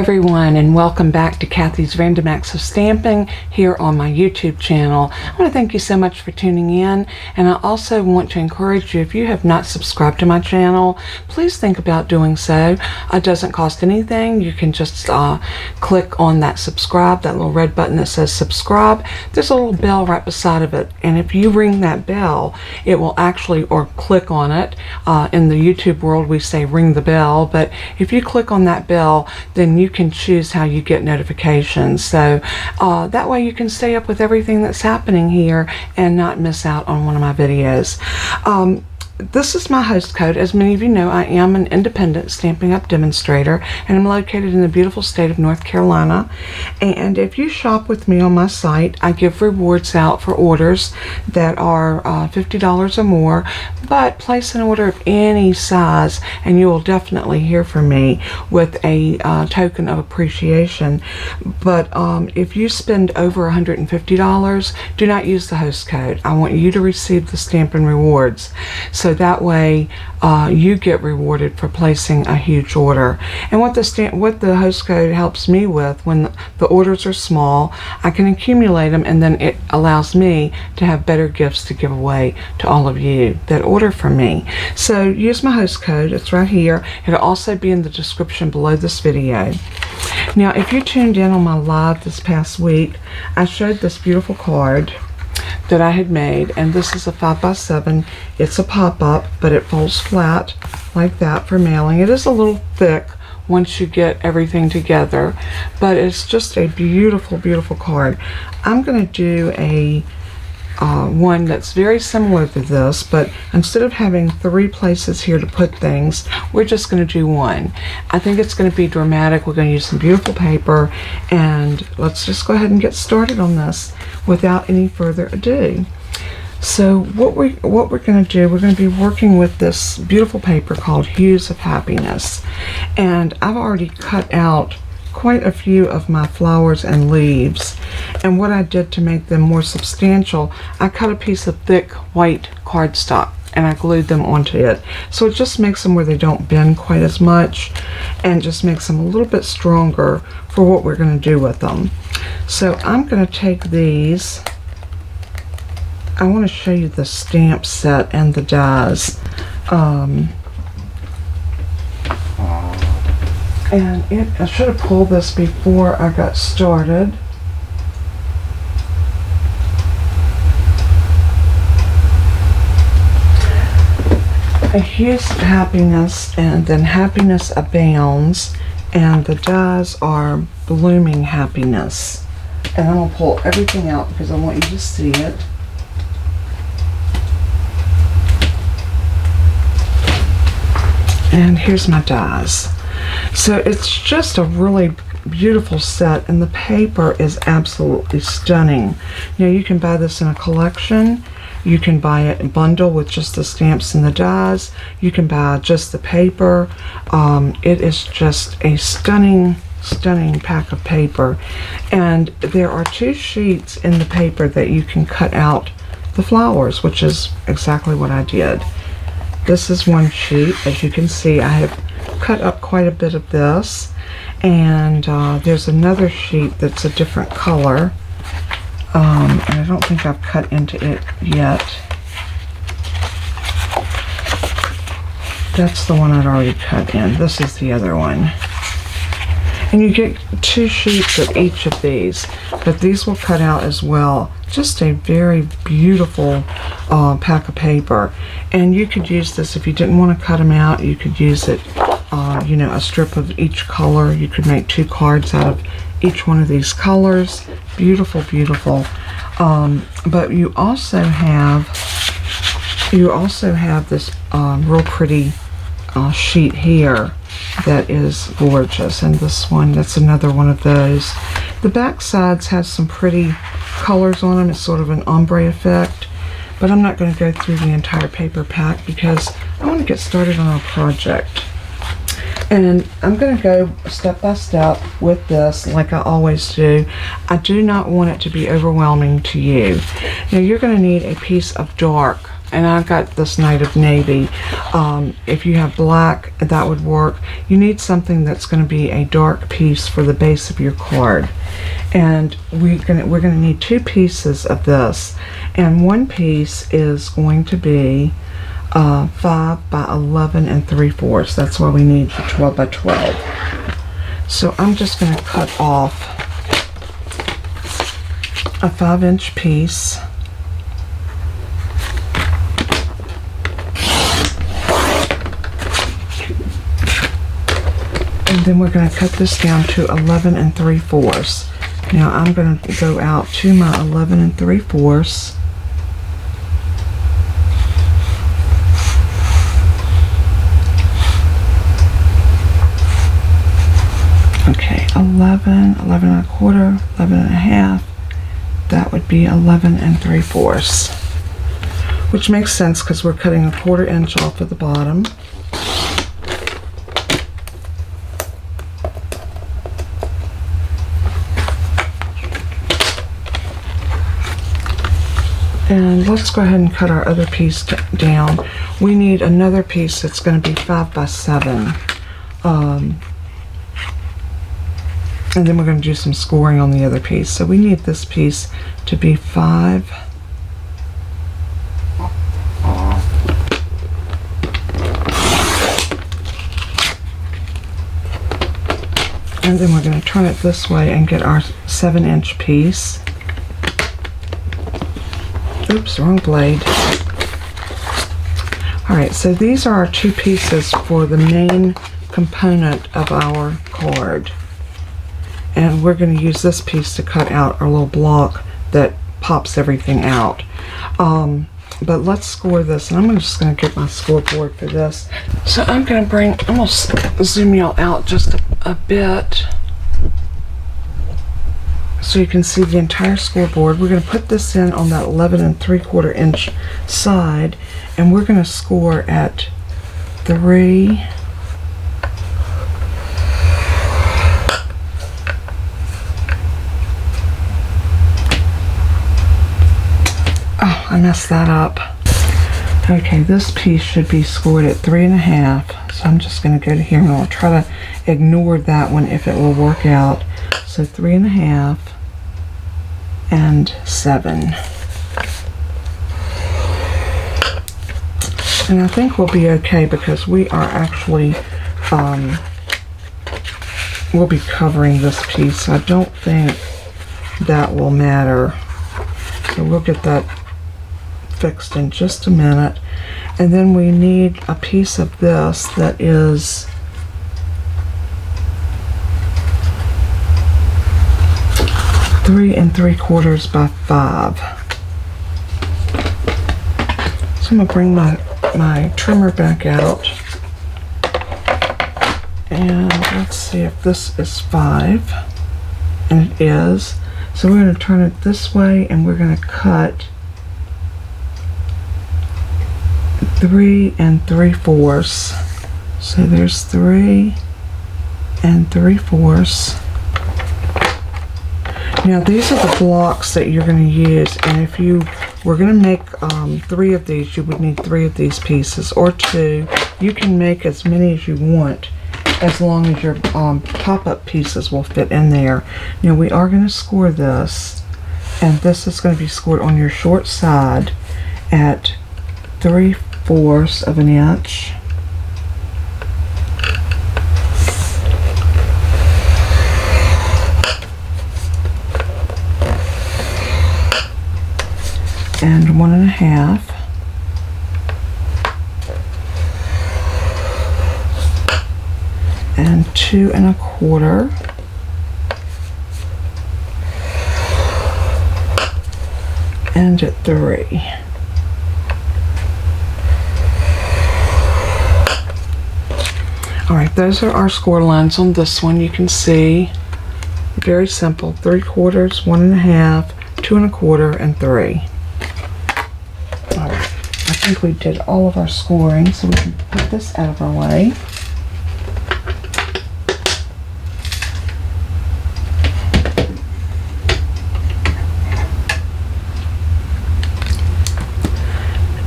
everyone, and welcome back to Kathy's Random Acts of Stamping here on my YouTube channel. I want to thank you so much for tuning in, and I also want to encourage you, if you have not subscribed to my channel, please think about doing so. It doesn't cost anything. You can just click on that subscribe, that little red button that says subscribe. There's a little bell right beside of it, and if you ring that bell, it will actually, or click on it. In the YouTube world we say ring the bell, but if you click on that bell, then you can choose how you get notifications. So that way you can stay up with everything that's happening here and not miss out on one of my videos. This is my host code. As many of you know, I am an independent Stampin' Up! Demonstrator, and I'm located in the beautiful state of North Carolina. And if you shop with me on my site, I give rewards out for orders that are $50 or more, but place an order of any size and you will definitely hear from me with a token of appreciation. But if you spend over $150, do not use the host code. I want you to receive the Stampin' Rewards. So that way you get rewarded for placing a huge order. And what the host code helps me with, when the orders are small, I can accumulate them, and then it allows me to have better gifts to give away to all of you that order from me. So use my host code. It's right here. It'll also be in the description below this video. Now, if you tuned in on my live this past week, I showed this beautiful card that I had made, and this is a 5x7. It's a pop-up, but it folds flat like that for mailing. It is a little thick once you get everything together, but it's just a beautiful, beautiful card. I'm going to do a one that's very similar to this, but instead of having 3 places here to put things, we're just going to do one. I think it's going to be dramatic. We're going to use some beautiful paper, and let's just go ahead and get started on this without any further ado. So what we're going to do, we're going to be working with this beautiful paper called Hues of Happiness, and I've already cut out quite a few of my flowers and leaves, and what I did to make them more substantial, I cut a piece of thick white cardstock and I glued them onto it. So it just makes them where they don't bend quite as much, and just makes them a little bit stronger for what we're going to do with them. So I'm going to take these. I want to show you the stamp set and the dies. And I should have pulled this before I got started. A Hues of Happiness, and then Happiness Abounds, and the dies are Blooming Happiness. And I'm going to pull everything out because I want you to see it. And here's my dies. So it's just a really beautiful set, and the paper is absolutely stunning. You know, you can buy this in a collection. You can buy it in a bundle with just the stamps and the dies. You can buy just the paper. It is just a stunning, stunning pack of paper. And there are 2 sheets in the paper that you can cut out the flowers, which is exactly what I did. This is one sheet. As you can see, I have cut up quite a bit of this, and there's another sheet that's a different color, and I don't think I've cut into it yet. That's the one I'd already cut in. This is the other one. And you get 2 sheets of each of these, but these will cut out as well. Just a very beautiful pack of paper. And you could use this if you didn't want to cut them out. You could use it, you know, a strip of each color. You could make 2 cards out of each one of these colors. Beautiful, beautiful. But you also have this real pretty sheet here that is gorgeous, and this one, that's another one of those. The back sides have some pretty colors on them. It's sort of an ombre effect, but I'm not going to go through the entire paper pack because I want to get started on our project. And I'm going to go step by step with this like I always do. I do not want it to be overwhelming to you. Now you're going to need a piece of dark and I got this Night of Navy. If you have black, that would work. You need something that's going to be a dark piece for the base of your card. And we're gonna need 2 pieces of this, and one piece is going to be 5 by 11 3/4. That's why we need the 12 by 12. So I'm just going to cut off a 5-inch piece. And then we're going to cut this down to 11 3/4. Now I'm going to go out to my 11 3/4. Okay, 11, 11 1/4, 11 1/2. That would be 11 3/4. Which makes sense because we're cutting a 1/4 inch off of the bottom. And let's go ahead and cut our other piece down. We need another piece that's going to be 5 by 7. And then we're going to do some scoring on the other piece. So we need this piece to be 5. And then we're going to turn it this way and get our 7-inch piece. Oops, wrong blade. Alright, so these are our 2 pieces for the main component of our card. And we're going to use this piece to cut out our little block that pops everything out. But let's score this, and I'm just going to get my scoreboard for this. So I'm going to zoom y'all out just a bit, so you can see the entire scoreboard. We're going to put this in on that 11 3/4 inch side, and we're going to score at 3. Oh, I messed that up. Okay, this piece should be scored at 3 1/2. So I'm just going to go to here and I'll try to ignore that one if it will work out. So 3 1/2 and 7. And I think we'll be okay because we are actually, we'll be covering this piece. I don't think that will matter. So we'll get that fixed in just a minute. And then we need a piece of this that is 3 3/4 by 5. So I'm going to bring my trimmer back out, and let's see if this is 5, and it is. So we're going to turn it this way, and we're going to cut 3 3/4. So there's 3 3/4. Now these are the blocks that you're going to use, and if you were going to make 3 of these, you would need 3 of these pieces, or 2. You can make as many as you want, as long as your pop-up pieces will fit in there. Now we are going to score this, and this is going to be scored on your short side at 3/4 of an inch. And 1 1/2. And 2 1/4. And at 3. Alright, those are our score lines on this one. You can see, very simple, 3/4, 1 1/2, 2 1/4, and 3. Alright, I think we did all of our scoring, so we can put this out of our way.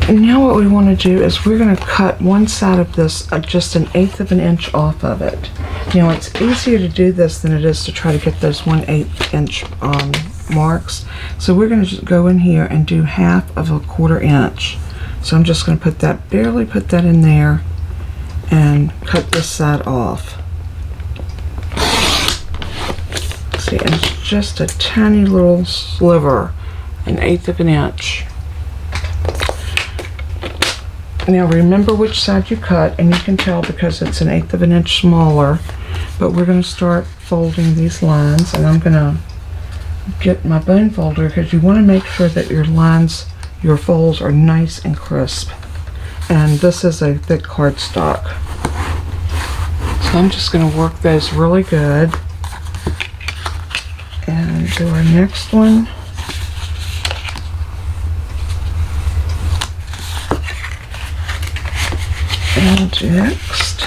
Now what we want to do is we're going to cut one side of this just 1/8 of an inch off of it. Now it's easier to do this than it is to try to get those 1/8 inch marks. So we're going to just go in here and do 1/2 of a 1/4 inch. So I'm just going to put that, barely put that in there and cut this side off. See, and it's just a tiny little sliver, 1/8 of an inch. Now remember which side you cut, and you can tell because it's 1/8 of an inch smaller. But we're going to start folding these lines, and I'm going to get my bone folder because you want to make sure that your lines, your folds are nice and crisp. And this is a thick cardstock. So I'm just going to work those really good. And do our next one. And next.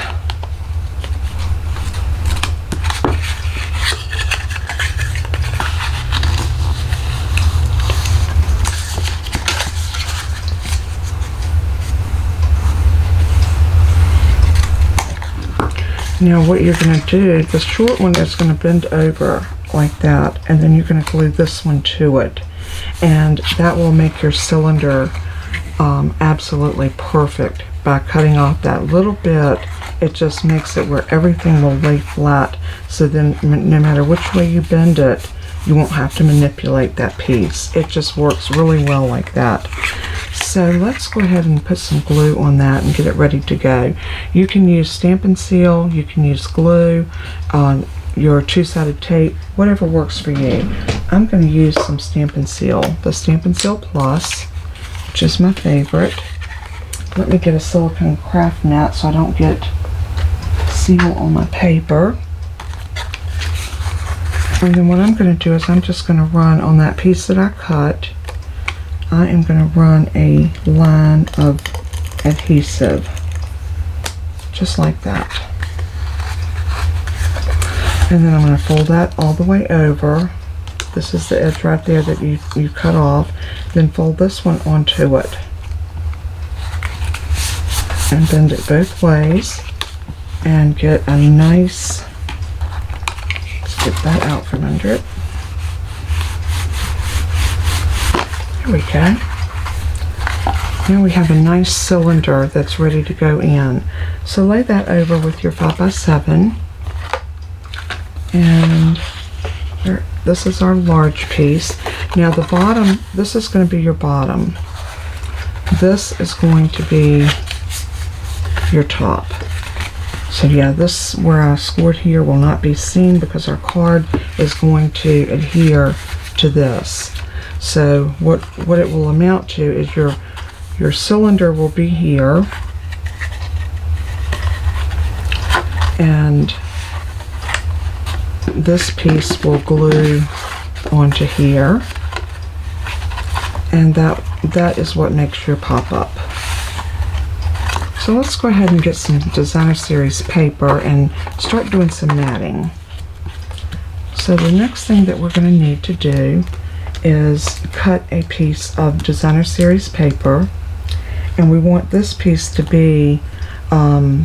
Now what you're going to do, the short one is going to bend over like that, and then you're going to glue this one to it, and that will make your cylinder absolutely perfect. By cutting off that little bit, it just makes it where everything will lay flat, so then no matter which way you bend it, you won't have to manipulate that piece. It just works really well like that. So let's go ahead and put some glue on that and get it ready to go. You can use Stampin Seal, you can use glue, your two-sided tape, whatever works for you. I'm going to use some Stampin Seal, the Stampin Seal Plus, which is my favorite. Let me get a silicone craft mat so I don't get seal on my paper. And then what I'm going to do is I'm just going to run on that piece that I cut. I am going to run a line of adhesive, just like that. And then I'm going to fold that all the way over. This is the edge right there that you cut off. Then fold this one onto it. And bend it both ways. And get a nice, let's get that out from under it. There we go. Now we have a nice cylinder that's ready to go in. So lay that over with your 5x7. And there, this is our large piece. Now the bottom, this is going to be your bottom. This is going to be your top. So yeah, this where I scored here will not be seen because our card is going to adhere to this. So what it will amount to is your cylinder will be here, and this piece will glue onto here, and that is what makes your pop up. So let's go ahead and get some Designer Series paper and start doing some matting. So the next thing that we're going to need to do is cut a piece of Designer Series paper, and we want this piece to be 4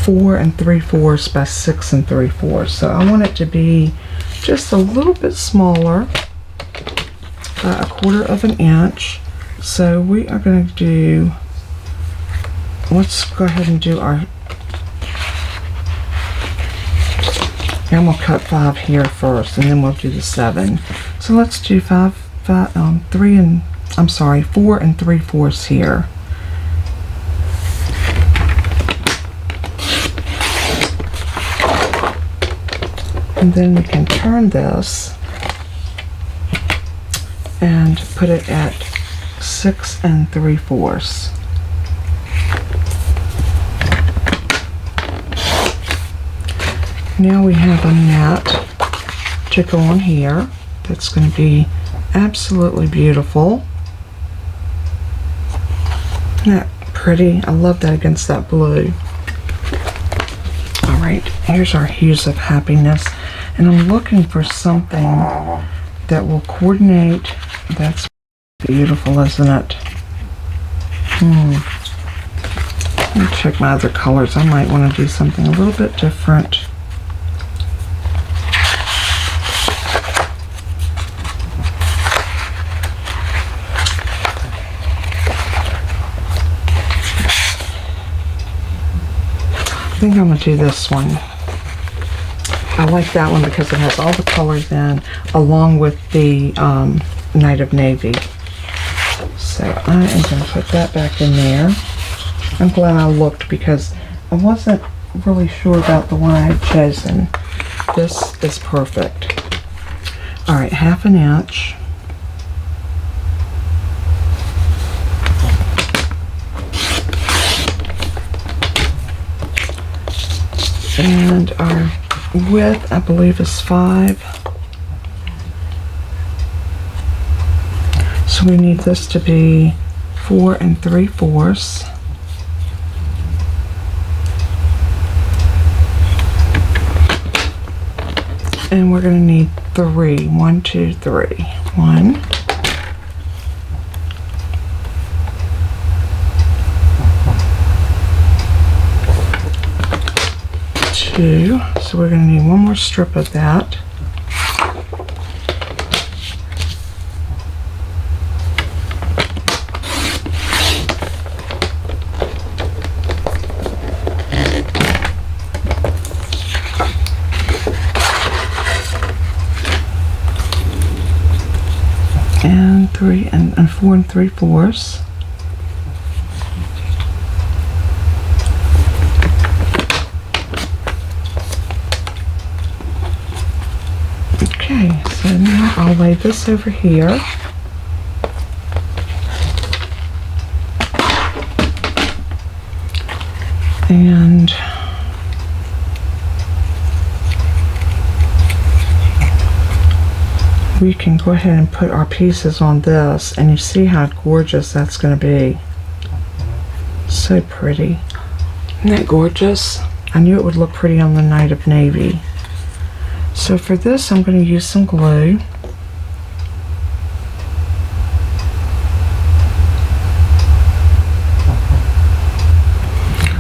3/4 by 6 3/4. So I want it to be just a little bit smaller, by 1/4 of an inch. So we are going to do, let's go ahead and do our, I'm going to cut 5 here first, and then we'll do the 7. So let's do 4 3/4 here. And then we can turn this and put it at 6 3/4. Now we have a mat to go on here. That's going to be absolutely beautiful. Isn't that pretty? I love that against that blue. Alright, here's our Hues of Happiness. And I'm looking for something that will coordinate. That's beautiful, isn't it? Let me check my other colors. I might want to do something a little bit different. I think I'm going to do this one. I like that one because it has all the colors in, along with the Night of Navy. So I am going to put that back in there. I'm glad I looked because I wasn't really sure about the one I had chosen. This is perfect. Alright, 1/2 inch. And our width, I believe, is 5. So we need this to be 4 3/4. And we're going to need 3. 1, 2, 3. 1. 2. So we're going to need one more strip of that. And 3 and 4 3/4. Okay, so now I'll lay this over here. And we can go ahead and put our pieces on this, and you see how gorgeous that's going to be. So pretty. Isn't that gorgeous? I knew it would look pretty on the Night of Navy. So for this, I'm going to use some glue.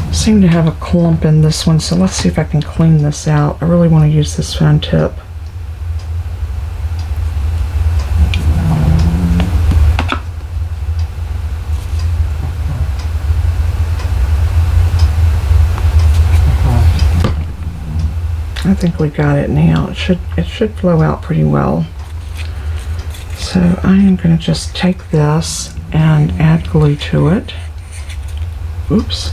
I seem to have a clump in this one, so let's see if I can clean this out. I really want to use this foam tip. I think we got it now. It should flow out pretty well. So I am going to just take this and add glue to it. Oops.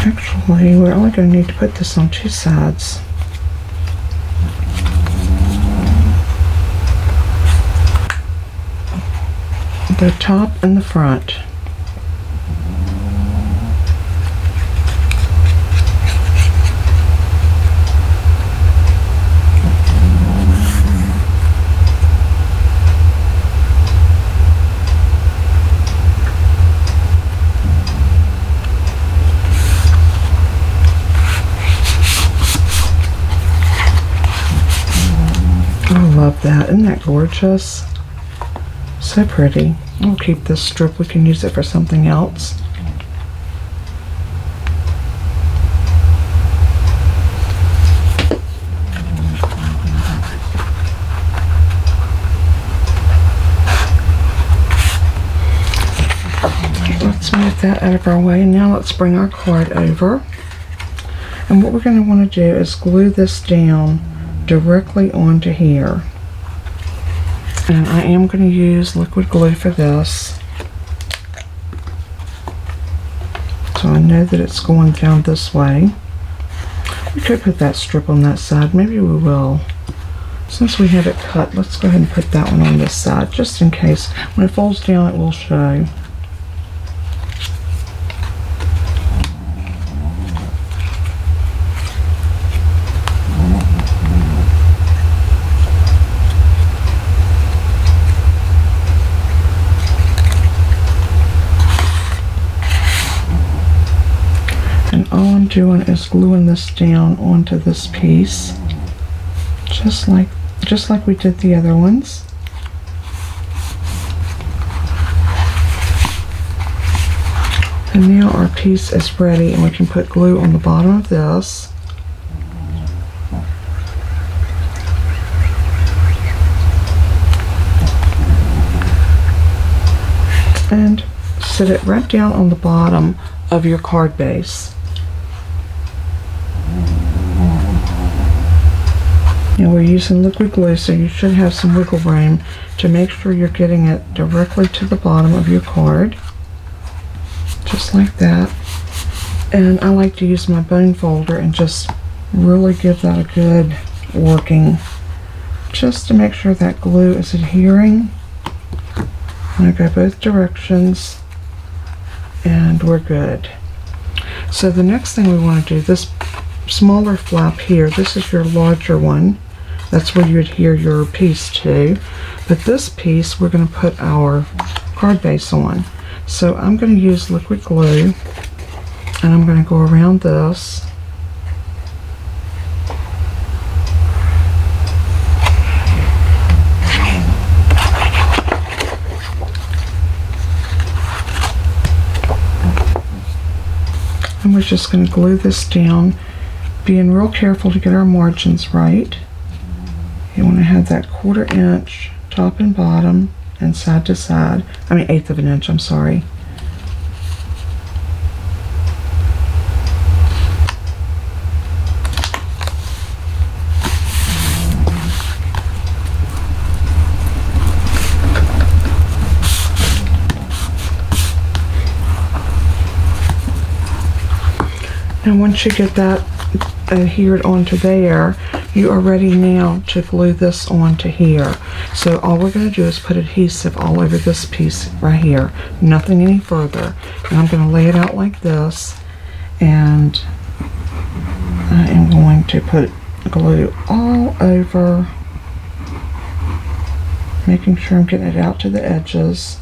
Actually, we're only going to need to put this on 2 sides. The top and the front. Love that. Isn't that gorgeous? So pretty. We'll keep this strip. We can use it for something else. Let's move that out of our way. Now let's bring our card over. And what we're going to want to do is glue this down directly onto here. And I am going to use liquid glue for this. So I know that it's going down this way. We could put that strip on that side. Maybe we will. Since we have it cut, let's go ahead and put that one on this side, just in case. When it folds down, it will show. And all I'm doing is gluing this down onto this piece, just like we did the other ones. And now our piece is ready, and we can put glue on the bottom of this. And set it right down on the bottom of your card base. Now we're using liquid glue, so you should have some wiggle room to make sure you're getting it directly to the bottom of your card. Just like that. And I like to use my bone folder and just really give that a good working, just to make sure that glue is adhering. And I go both directions, and we're good. So the next thing we want to do, this smaller flap here, this is your larger one. That's where you adhere your piece to. But this piece we're going to put our card base on. So I'm going to use liquid glue, and I'm going to go around this. And we're just going to glue this down, being real careful to get our margins right. You want to have that 1/4 inch top and bottom and side to side. I mean 1/8 of an inch, I'm sorry. And once you get that adhered onto there, you are ready now to glue this onto here. So all we're going to do is put adhesive all over this piece right here, nothing any further. And I'm going to lay it out like this, and I am going to put glue all over, making sure I'm getting it out to the edges.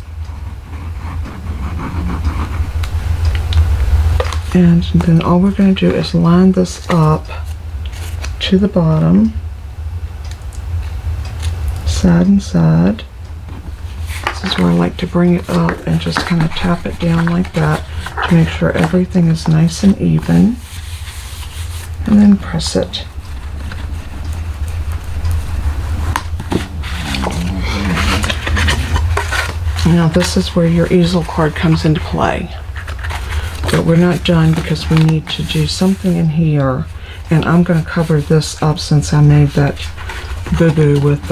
And then all we're going to do is line this up to the bottom, side and side. This is where I like to bring it up and just kind of tap it down like that to make sure everything is nice and even, and then press it. Now this is where your easel card comes into play. But we're not done, because we need to do something in here, and I'm going to cover this up since I made that boo-boo with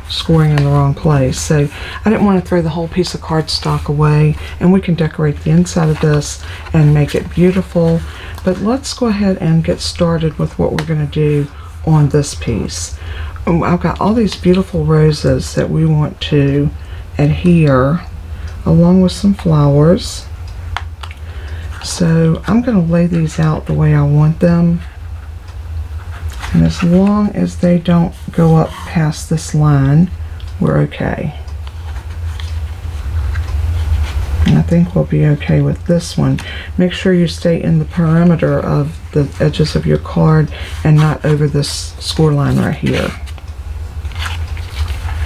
scoring in the wrong place. So I didn't want to throw the whole piece of cardstock away, and we can decorate the inside of this and make it beautiful. But let's go ahead and get started with what we're going to do on this piece. I've got all these beautiful roses that we want to adhere, along with some flowers. So I'm going to lay these out the way I want them, and as long as they don't go up past this line, we're okay. And I think we'll be okay with this one. Make sure you stay in the perimeter of the edges of your card and not over this score line right here.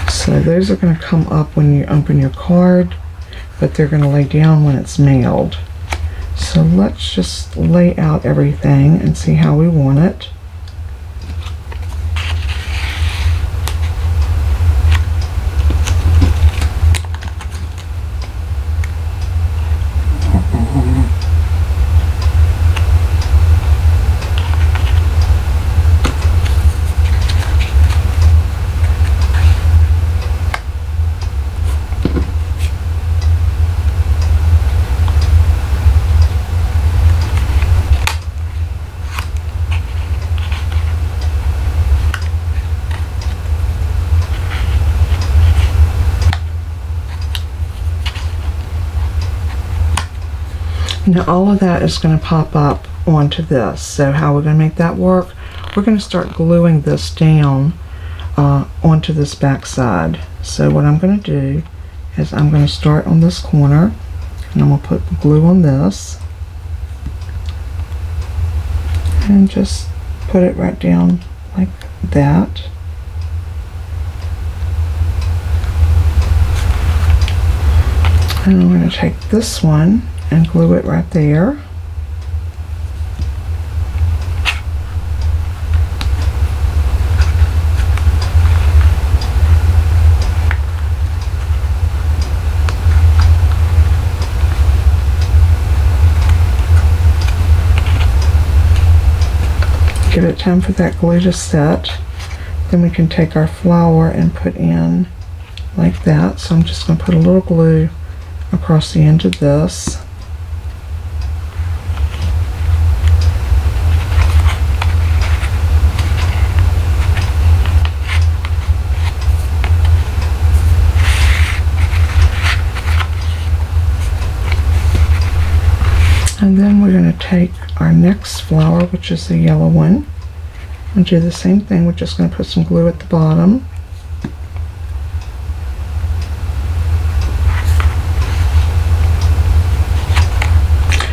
So those are going to come up when you open your card, but they're going to lay down when it's mailed. So let's just lay out everything and see how we want it. Now all of that is going to pop up onto this. So how we're going to make that work, we're going to start gluing this down onto this back side. So what I'm going to do is I'm going to start on this corner, and I'm going to put glue on this and just put it right down like that. And I'm going to take this one and glue it right there. Give it time for that glue to set. Then we can take our flower and put in like that. So I'm just going to put a little glue across the end of this. And then we're going to take our next flower, which is the yellow one, and do the same thing. We're just going to put some glue at the bottom.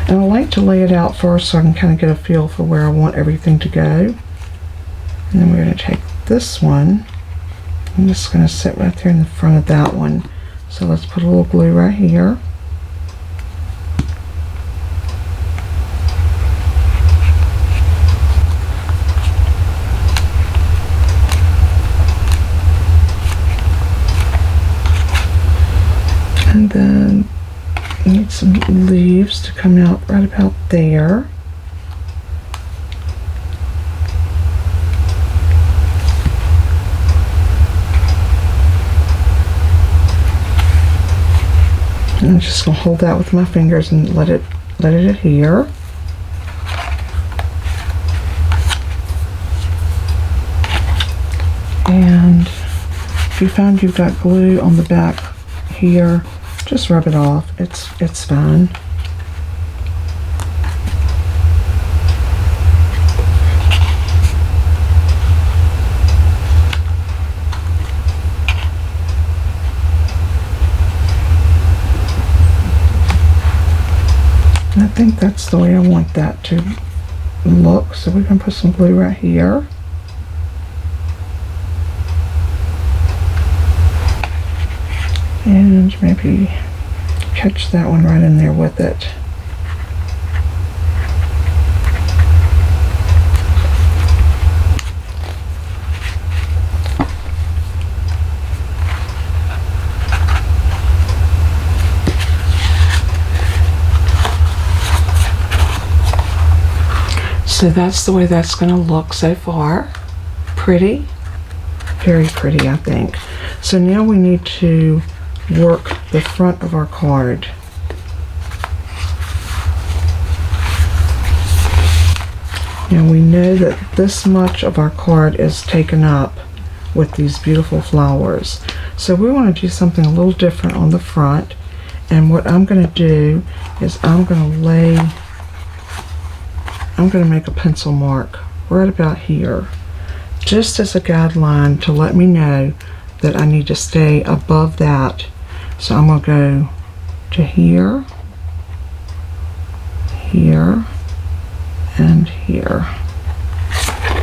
And I like to lay it out first so I can kind of get a feel for where I want everything to go. And then we're going to take this one. I'm just going to sit right there in the front of that one. So let's put a little glue right here. And then we need some leaves to come out right about there. And I'm just going to hold that with my fingers and let it adhere. And if you find you've got glue on the back here, just rub it off. It's fine. And I think that's the way I want that to look. So we can put some glue right here. And maybe catch that one right in there with it. So that's the way that's going to look so far. Pretty. Very pretty, I think. So now we need to work the front of our card. Now we know that this much of our card is taken up with these beautiful flowers. So we want to do something a little different on the front. And what I'm going to do is I'm going to make a pencil mark right about here, just as a guideline to let me know that I need to stay above that. So I'm going to go to here, here, and here.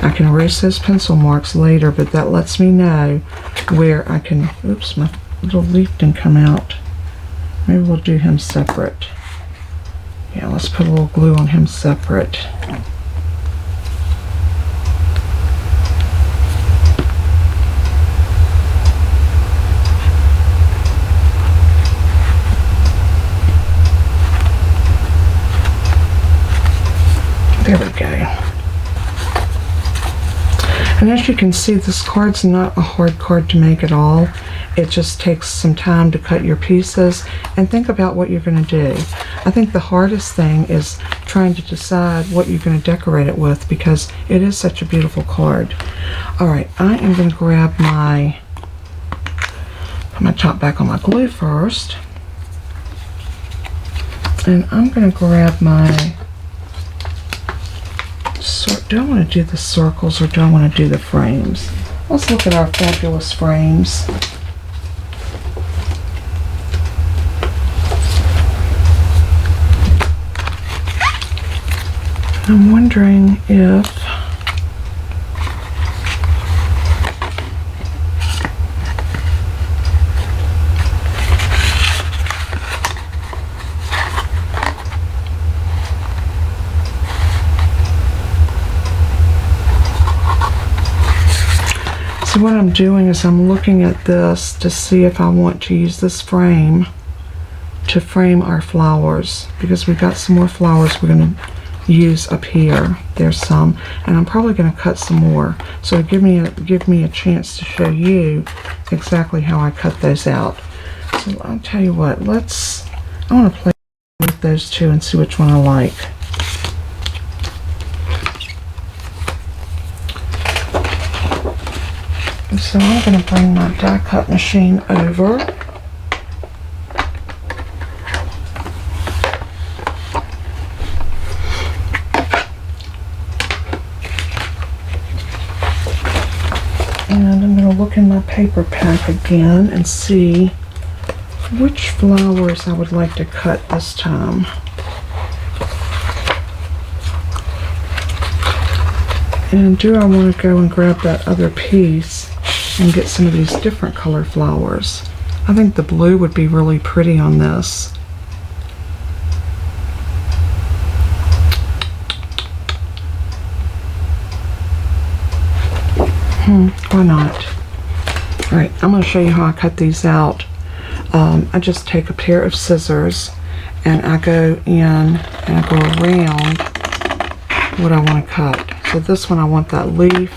I can erase those pencil marks later, but that lets me know where I can, oops, my little leaf didn't come out. Maybe we'll do him separate. Yeah, let's put a little glue on him separate. There we go. And as you can see, this card's not a hard card to make at all. It just takes some time to cut your pieces and think about what you're going to do. I think the hardest thing is trying to decide what you're going to decorate it with, because it is such a beautiful card. Alright, I am going to grab put my top back on my glue first. And I'm going to grab my, do I want to do the circles or do I want to do the frames? Let's look at our fabulous frames. I'm wondering if so what I'm doing is I'm looking at this to see if I want to use this frame to frame our flowers, because we've got some more flowers we're going to use up here. There's some, and I'm probably going to cut some more. So give me a chance to show you exactly how I cut those out. So I'll tell you what, I want to play with those two and see which one I like. So I'm going to bring my die cut machine over. And I'm going to look in my paper pack again and see which flowers I would like to cut this time. And do I want to go and grab that other piece and get some of these different color flowers? I think the blue would be really pretty on this. Why not? Alright, I'm going to show you how I cut these out. I just take a pair of scissors and I go in and I go around what I want to cut. So this one I want that leaf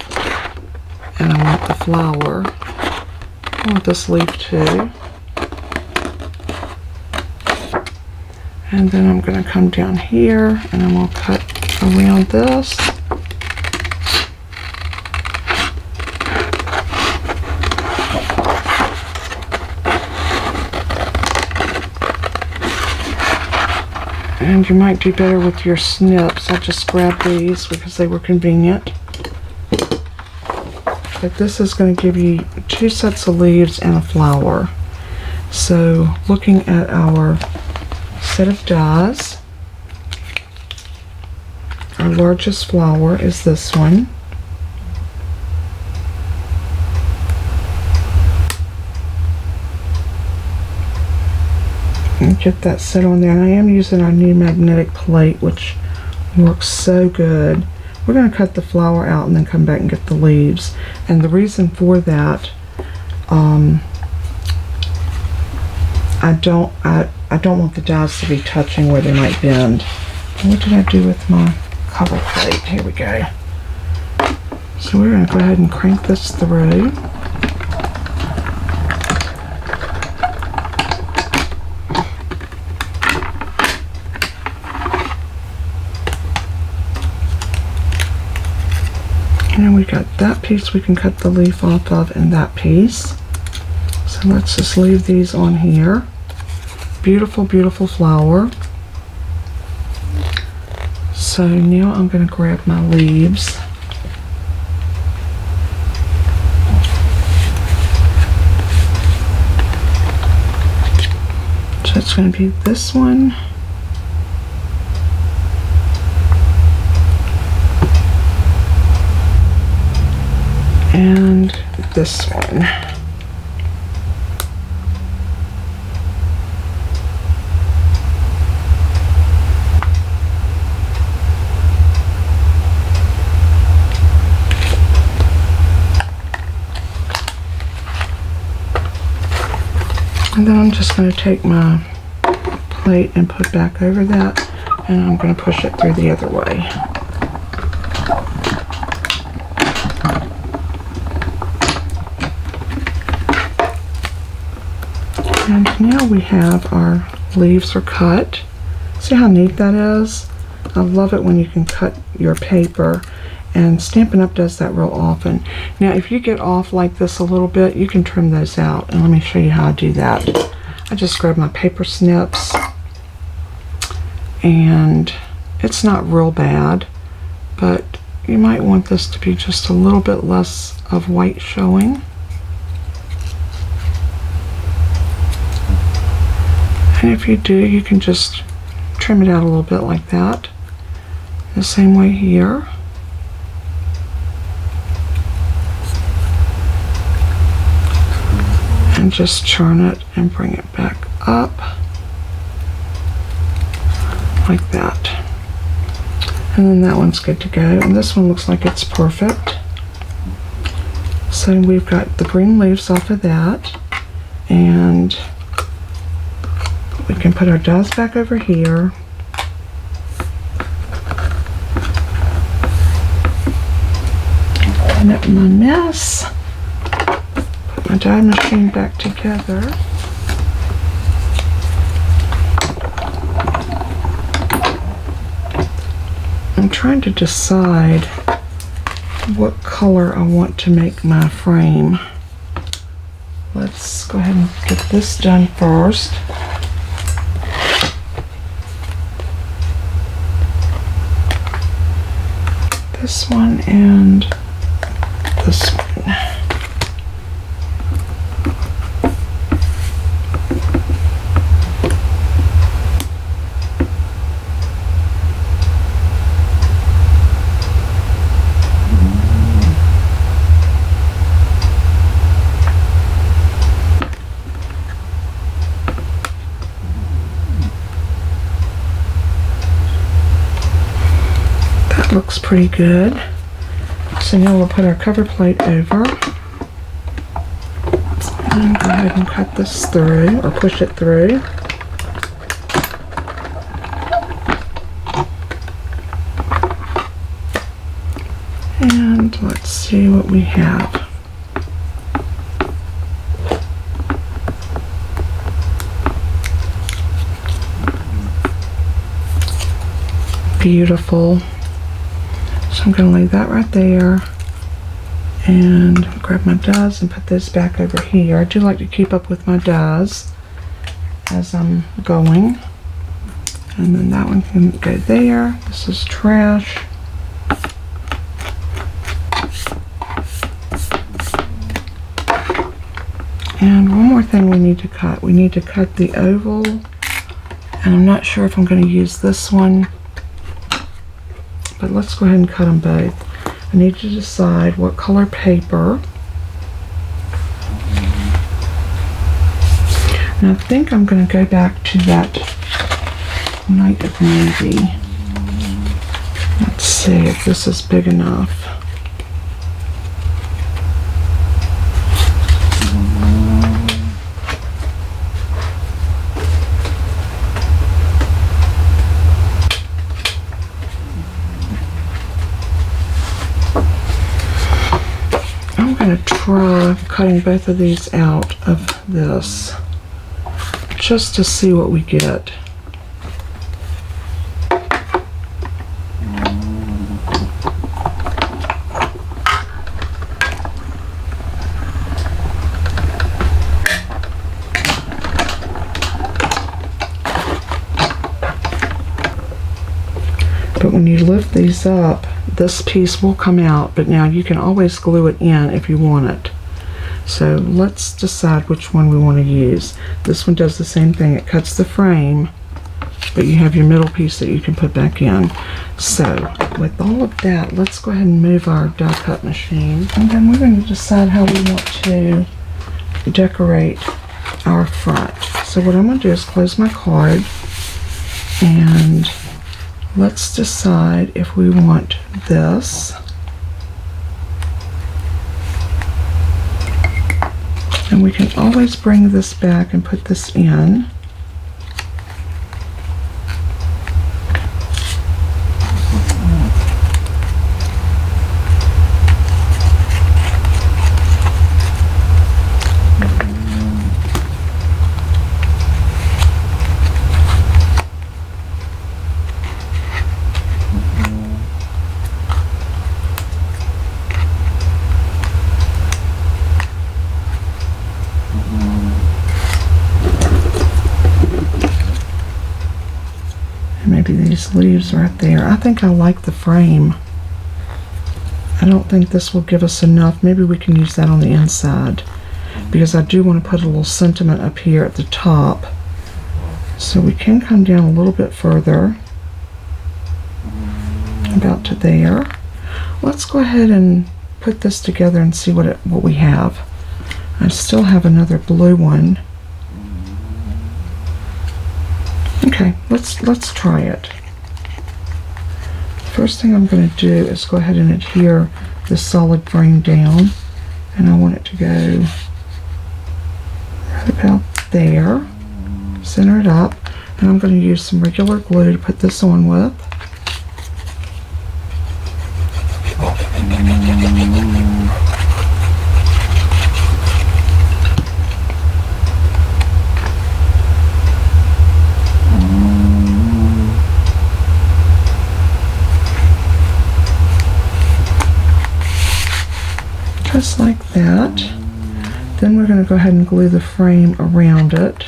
and I want the flower. I want this leaf too. And then I'm going to come down here and I'm going to cut around this. And you might do better with your snips. I just grabbed these because they were convenient. But this is going to give you 2 sets of leaves and a flower. So looking at our set of dies, our largest flower is this one. And get that set on there. And I am using our new magnetic plate, which works so good. We're going to cut the flower out and then come back and get the leaves. And the reason for that, I don't want the dies to be touching where they might bend. What did I do with my cover plate? Here we go. So we're going to go ahead and crank this through. And we got that piece we can cut the leaf off of, and that piece. So let's just leave these on here. Beautiful, beautiful flower. So now I'm going to grab my leaves. So it's going to be this one. And this one. And then I'm just going to take my plate and put back over that, and I'm going to push it through the other way. And now we have our leaves are cut. See how neat that is? I love it when you can cut your paper, and Stampin' Up! Does that real often. Now if you get off like this a little bit, you can trim those out, and let me show you how I do that. I just grab my paper snips and it's not real bad, but you might want this to be just a little bit less of white showing. And if you do, you can just trim it out a little bit like that. The same way here. And just churn it and bring it back up like that. And then that one's good to go. And this one looks like it's perfect. So we've got the green leaves off of that. And we can put our dies back over here. Clean up my mess. Put my die machine back together. I'm trying to decide what color I want to make my frame. Let's go ahead and get this done first. This one and this one. Looks pretty good. So now we'll put our cover plate over and go ahead and cut this through, or push it through. And let's see what we have. Beautiful. So I'm going to lay that right there and grab my dies and put this back over here. I do like to keep up with my dies as I'm going. And then that one can go there. This is trash. And one more thing we need to cut. We need to cut the oval. And I'm not sure if I'm going to use this one. But let's go ahead and cut them both. I need to decide what color paper. And I think I'm going to go back to that Night of Navy. Let's see if this is big enough. I'm going to try cutting both of these out of this just to see what we get. But when you lift these up, this piece will come out, but now you can always glue it in if you want it. So let's decide which one we want to use. This one does the same thing. It cuts the frame, but you have your middle piece that you can put back in. So with all of that, let's go ahead and move our die cut machine. And then we're going to decide how we want to decorate our front. So what I'm going to do is close my card, and let's decide if we want this. And we can always bring this back and put this in. those leaves right there. I think I like the frame. I don't think this will give us enough. Maybe we can use that on the inside, because I do want to put a little sentiment up here at the top. So we can come down a little bit further, about to there. Let's go ahead and put this together and see what we have. I still have another blue one. Okay, let's try it. First thing I'm going to do is go ahead and adhere this solid frame down, and I want it to go right about there. Center it up, and I'm going to use some regular glue to put this on with. Just like that. Then we're going to go ahead and glue the frame around it.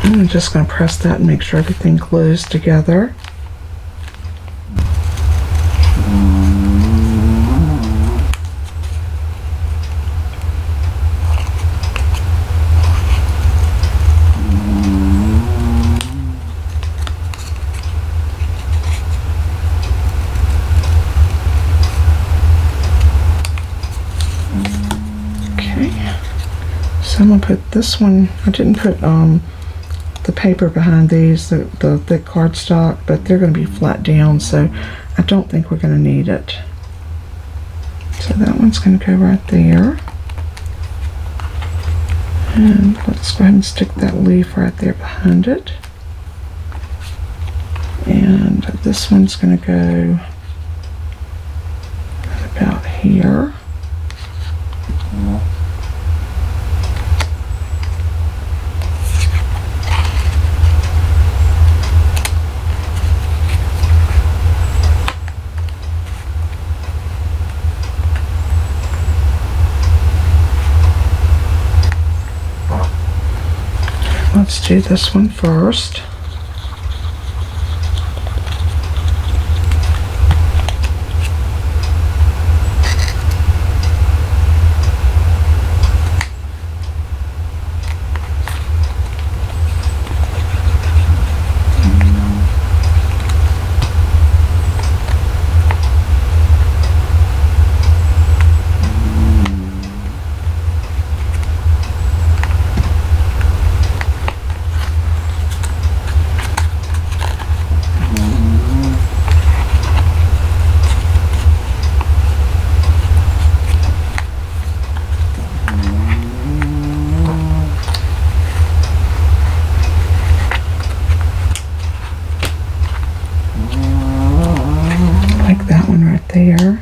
I'm just going to press that and make sure everything glues together. Okay, so I'm going to put this one, I didn't put the paper behind these, the thick cardstock, but they're going to be flat down, so I don't think we're going to need it. So that one's going to go right there. And let's go ahead and stick that leaf right there behind it. And this one's going to go right about here. Let's do this one first. There.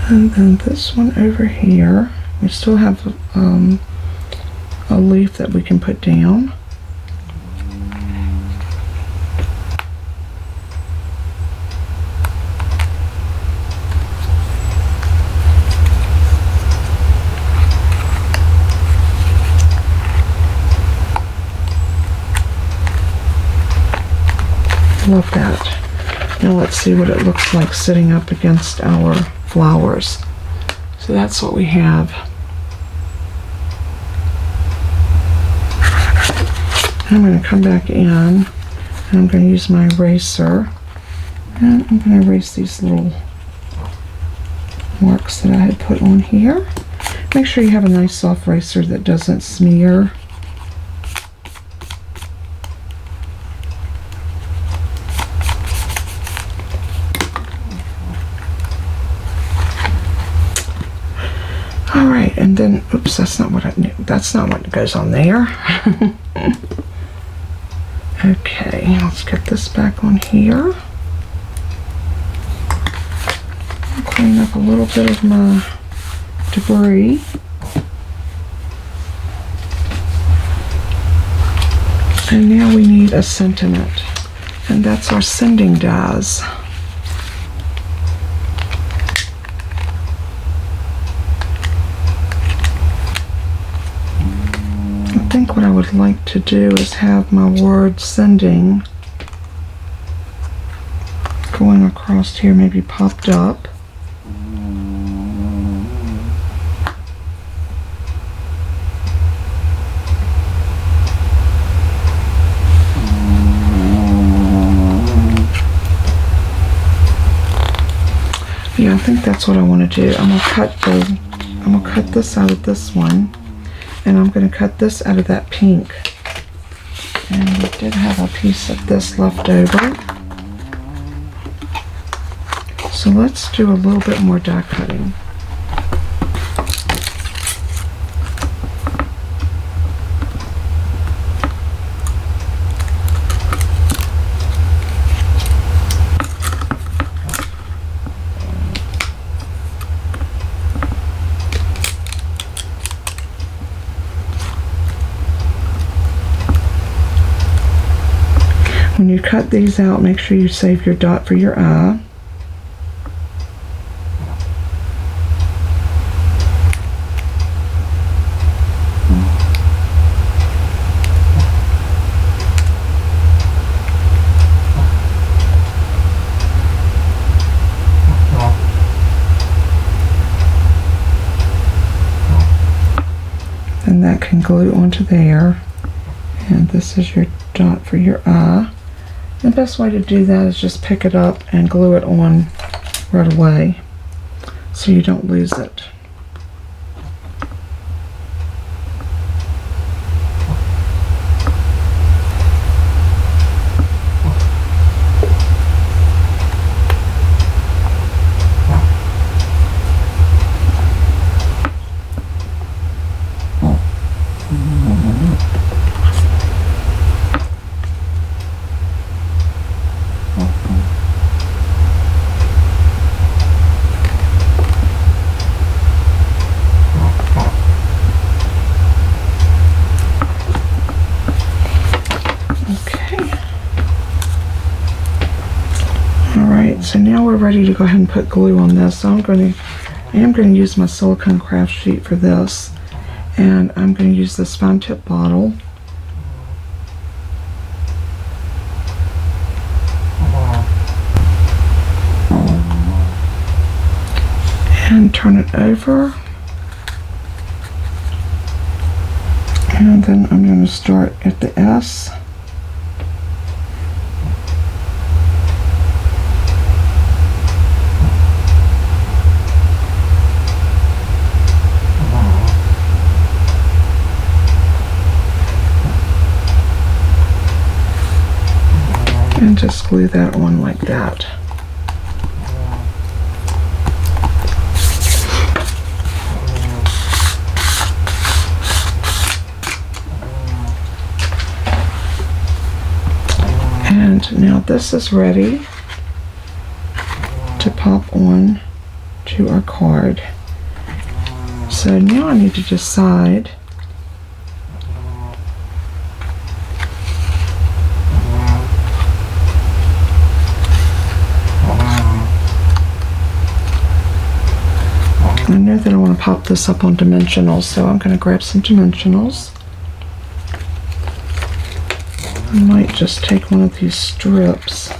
And then this one over here, we still have a leaf that we can put down. Love that. Now let's see what it looks like sitting up against our flowers. So that's what we have. I'm going to come back in, and I'm going to use my eraser, and I'm going to erase these little marks that I had put on here. Make sure you have a nice soft eraser that doesn't smear. Alright, and then, oops, that's not what I knew. That's not what goes on there. Okay, let's get this back on here. I'll clean up a little bit of my debris. And now we need a sentiment, and that's our sending dies. I think what I would like to do is have my word sending going across here, maybe popped up. Yeah, I think that's what I want to do. I'm gonna cut this out of this one, and I'm gonna cut this out of that pink. And we did have a piece of this left over, so let's do a little bit more die cutting. When you cut these out, make sure you save your dot for your eye. And that can glue onto there. And this is your dot for your eye. The best way to do that is just pick it up and glue it on right away so you don't lose it. So now we're ready to go ahead and put glue on this. So I am going to use my silicone craft sheet for this, and I'm going to use this fine tip bottle. And turn it over. And then I'm going to start at the S. And just glue that on like that. And now this is ready to pop on to our card. So now I need to decide I know that I want to pop this up on dimensionals, so I'm going to grab some dimensionals. I might just take one of these strips.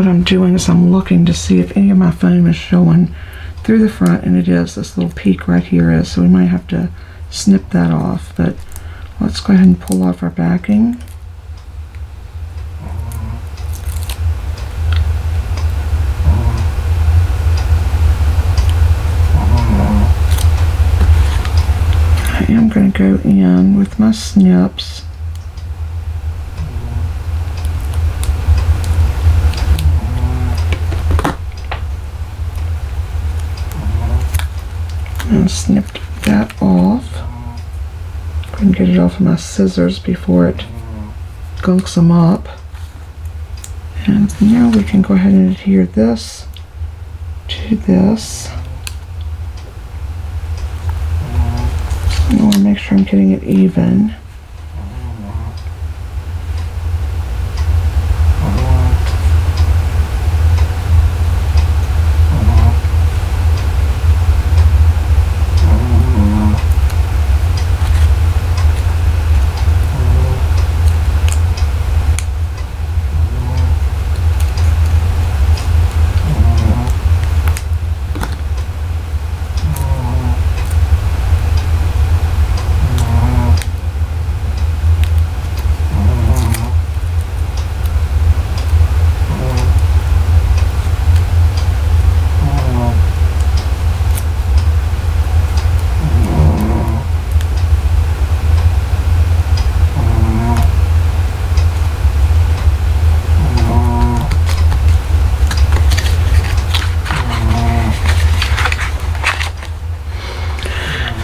what I'm doing is I'm looking to see if any of my foam is showing through the front, and it is. This little peak right here is, so we might have to snip that off, but let's go ahead and pull off our backing. I am going to go in with my snips. And snip that off. Go ahead and get it off of my scissors before it gunks them up. And now we can go ahead and adhere this to this. I want to make sure I'm getting it even.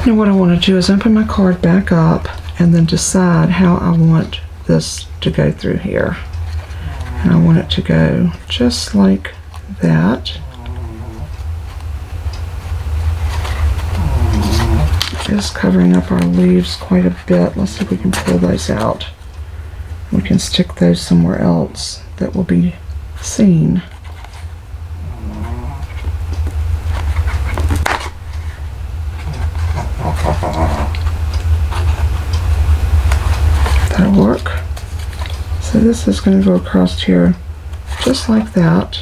Now what I want to do is open my card back up and then decide how I want this to go through here. And I want it to go just like that. Just covering up our leaves quite a bit. Let's see if we can pull those out. We can stick those somewhere else that will be seen. That'll work. So this is going to go across here just like that.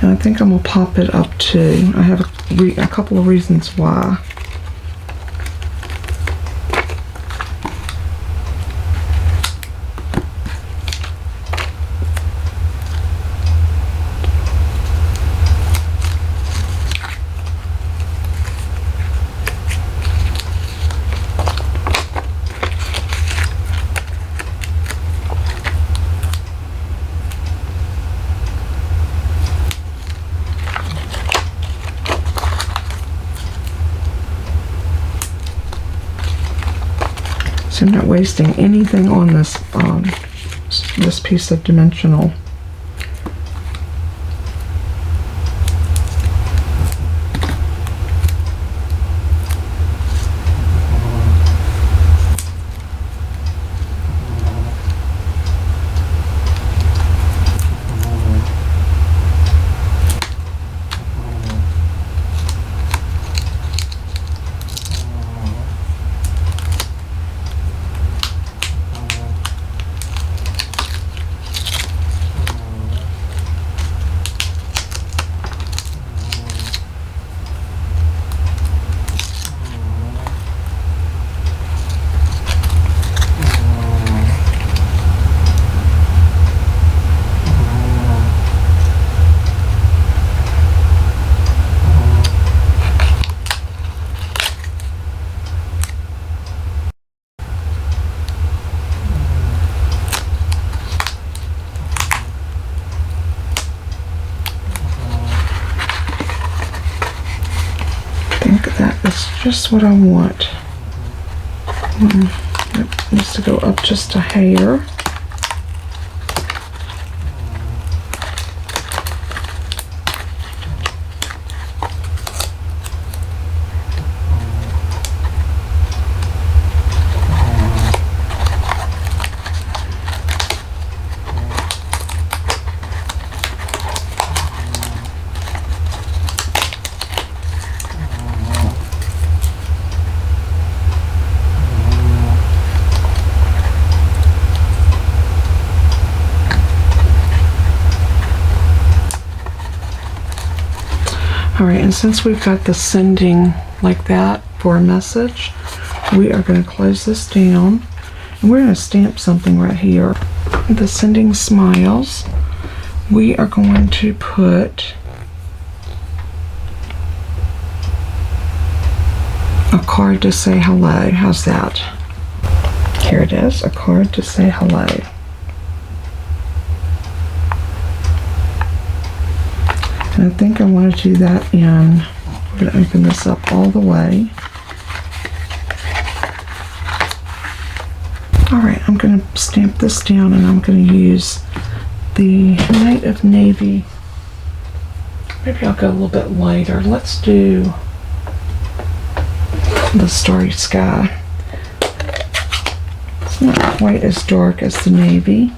And I think I'm going to pop it up too. I have a couple of reasons why. So I'm not wasting anything on this this piece of dimensional. That's just what I want. It needs to go up just a hair. Alright, and since we've got the sending like that for a message, we are going to close this down. And we're going to stamp something right here. The sending smiles. We are going to put a card to say hello. How's that? Here it is, a card to say hello. And I think I want to do that in, we're going to open this up all the way. Alright, I'm going to stamp this down and I'm going to use the Night of Navy. Maybe I'll go a little bit lighter. Let's do the Starry Sky. It's not quite as dark as the navy.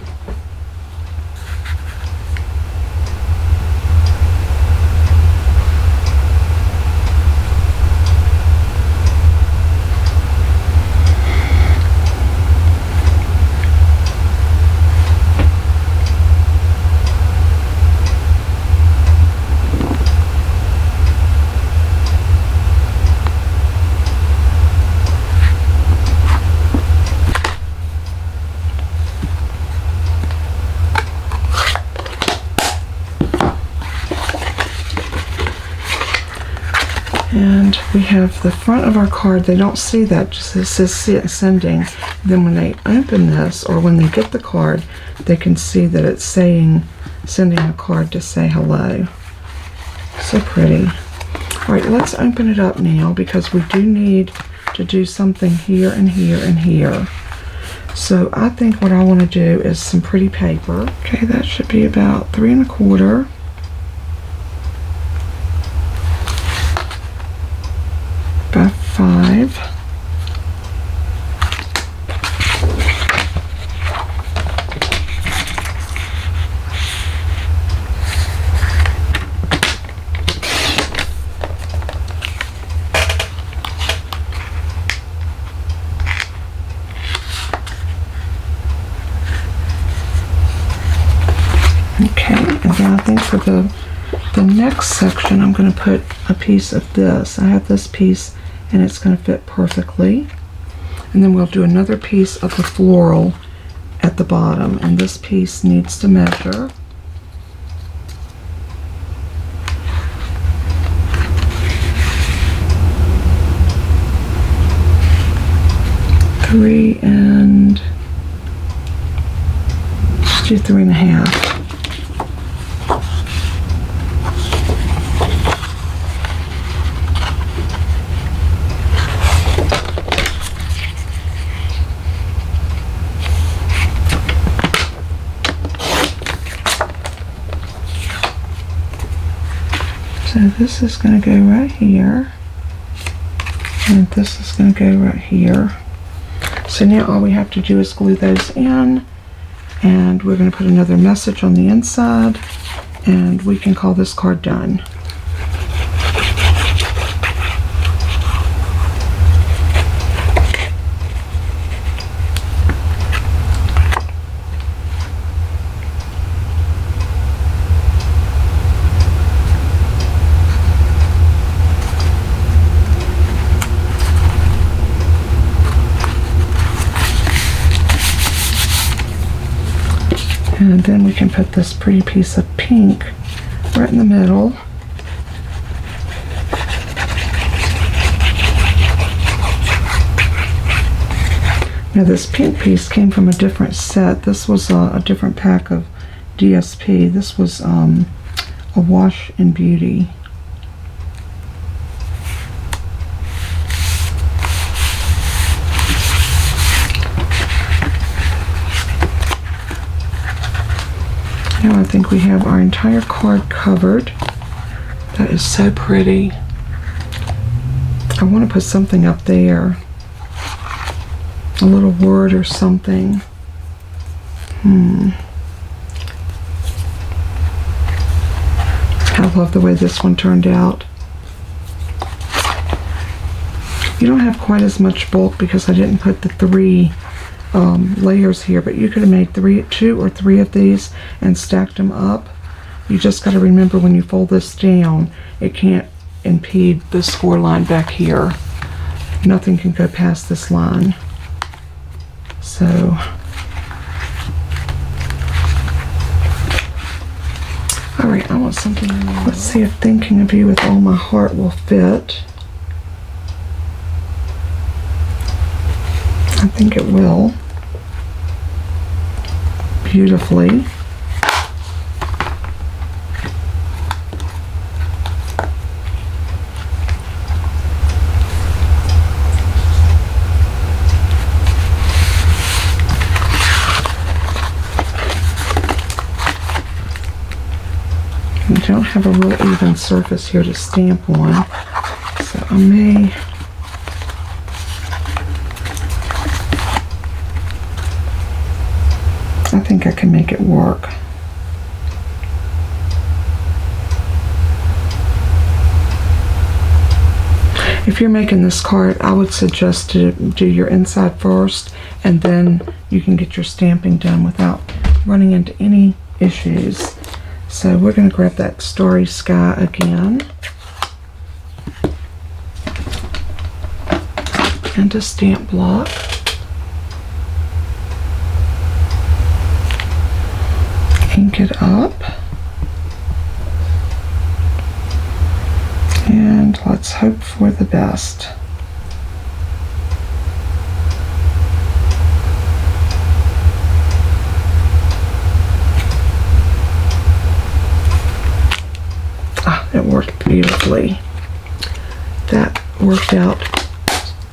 And we have the front of our card. They don't see that, just it says sending. Then when they open this, or when they get the card, they can see that it's saying, sending a card to say hello. So pretty. Alright, let's open it up now because we do need to do something here and here and here. So I think what I want to do is some pretty paper. Okay, that should be about 3 1/4 by 5. Okay, and then I think for the next section I'm going to put a piece of this. I have this piece and it's going to fit perfectly. And then we'll do another piece of the floral at the bottom, and this piece needs to measure. Let's do 3 1/2. So this is going to go right here, and this is going to go right here. So now all we have to do is glue those in, and we're going to put another message on the inside, and we can call this card done. And then we can put this pretty piece of pink right in the middle. Now this pink piece came from a different set. This was a different pack of DSP. This was a wash in Beauty. Now I think we have our entire card covered. That is so pretty. I want to put something up there. A little word or something. I love the way this one turned out. You don't have quite as much bulk because I didn't put the 3 layers here, but you could have made 2 or 3 of these and stacked them up. You just got to remember when you fold this down, it can't impede this score line back here. Nothing can go past this line. So, alright, I want something. Let's see if Thinking of You with All My Heart will fit. I think it will. Beautifully. I don't have a real even surface here to stamp on, so I think I can make it work. If you're making this card, I would suggest to do your inside first, and then you can get your stamping done without running into any issues. So we're going to grab that Starry Sky again, and a stamp block. Ink it up, and let's hope for the best. It worked beautifully. That worked out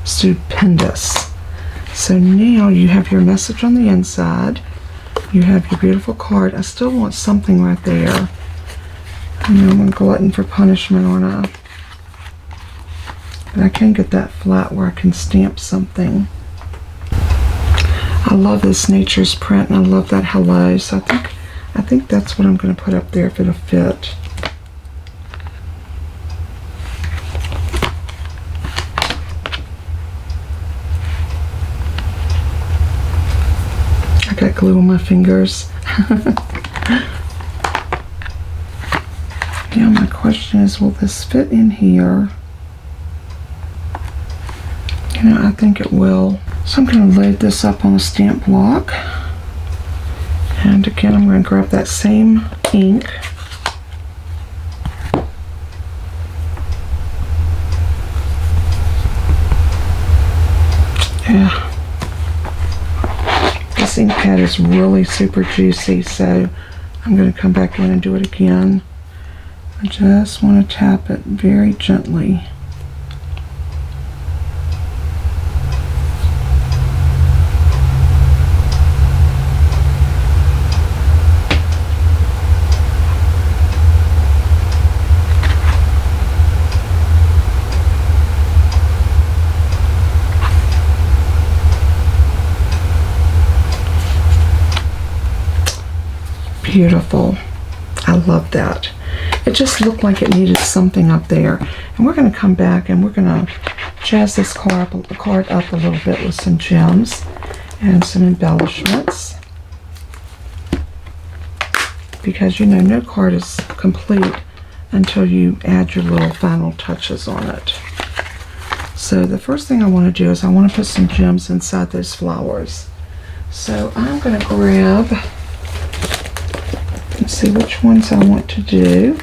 stupendous. So now you have your message on the inside. You have your beautiful card. I still want something right there. I know I'm a glutton for punishment, aren't I? But I can get that flat where I can stamp something. I love this nature's print, and I love that hello. So I think that's what I'm going to put up there if it'll fit. Got glue on my fingers. Now my question is, will this fit in here? You know, I think it will. So I'm going to load this up on a stamp block. And again, I'm going to grab that same ink. Yeah. This ink pad is really super juicy, so I'm going to come back in and do it again. I just want to tap it very gently. Beautiful. I love that. It just looked like it needed something up there. And we're going to come back and we're going to jazz this card up a little bit with some gems and some embellishments. Because, you know, no card is complete until you add your little final touches on it. So the first thing I want to do is I want to put some gems inside those flowers. So I'm going to grab... Let's see which ones I want to do.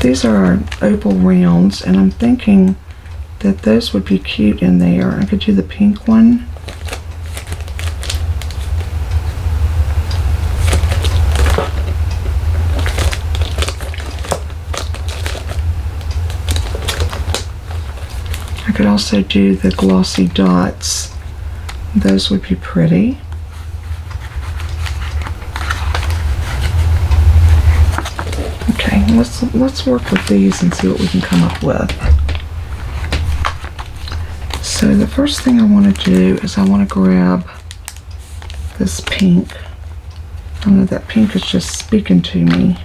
These are our opal rounds, and I'm thinking that those would be cute in there. I could do the pink one. I could also do the glossy dots. Those would be pretty. Okay, let's work with these and see what we can come up with. So the first thing I want to do is I want to grab this pink. I know that pink is just speaking to me.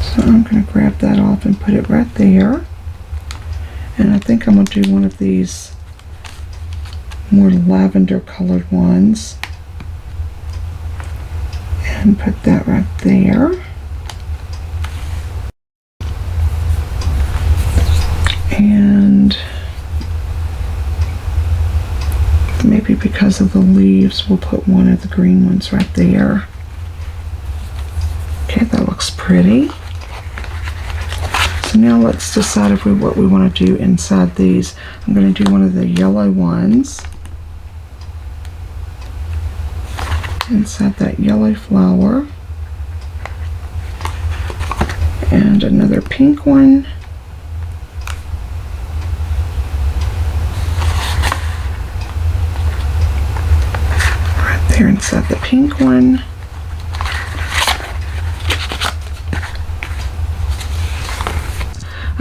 So I'm going to grab that off and put it right there. And I think I'm going to do one of these more lavender colored ones. And put that right there. And maybe because of the leaves, we'll put one of the green ones right there. Okay, that looks pretty. So now let's decide what we want to do inside these. I'm going to do one of the yellow ones. Inside that yellow flower. And another pink one. Right there inside the pink one.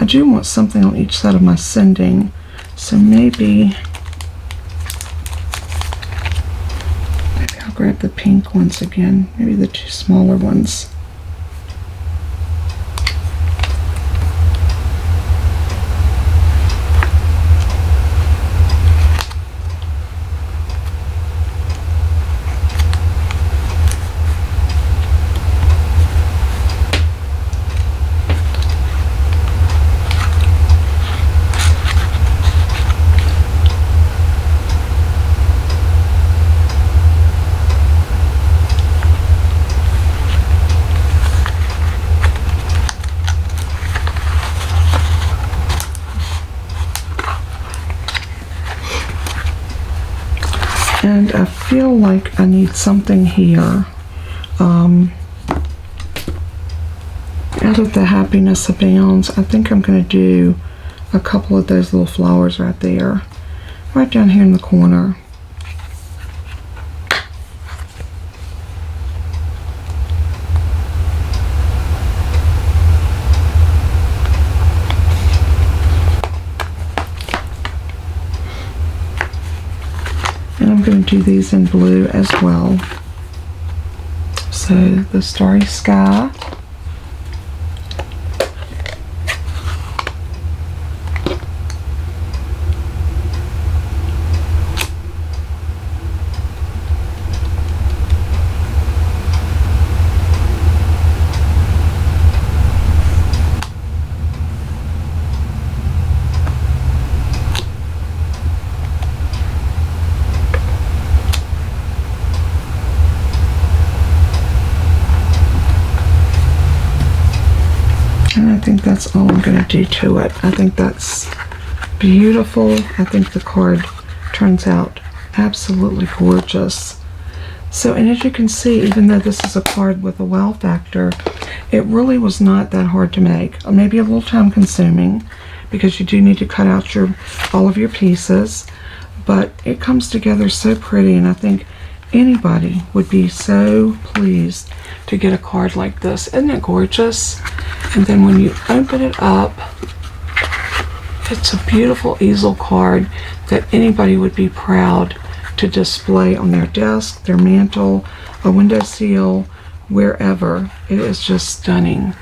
I do want something on each side of my sending, so maybe I'll grab the pink ones again, maybe the two smaller ones. And I feel like I need something here. Out of the Happiness Abounds, I think I'm going to do a couple of those little flowers right there. Right down here in the corner. And I'm going to do these in blue as well. So the Starry Sky. And I think that's all I'm going to do to it. I think that's beautiful. I think the card turns out absolutely gorgeous. So, and as you can see, even though this is a card with a wow factor, it really was not that hard to make. Maybe a little time consuming because you do need to cut out all of your pieces, but it comes together so pretty, and I think anybody would be so pleased to get a card like this. Isn't it gorgeous? And then when you open it up, it's a beautiful easel card that anybody would be proud to display on their desk, their mantle, a windowsill, wherever. It is just stunning.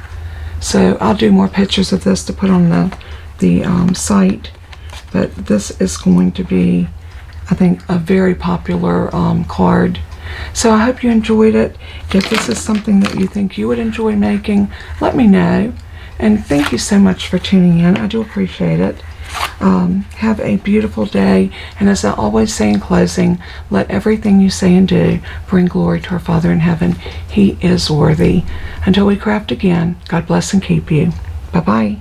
So I'll do more pictures of this to put on the site, but this is going to be, I think, a very popular card. So I hope you enjoyed it. If this is something that you think you would enjoy making, let me know. And thank you so much for tuning in. I do appreciate it. Have a beautiful day. And as I always say in closing, let everything you say and do bring glory to our Father in heaven. He is worthy. Until we craft again, God bless and keep you. Bye-bye.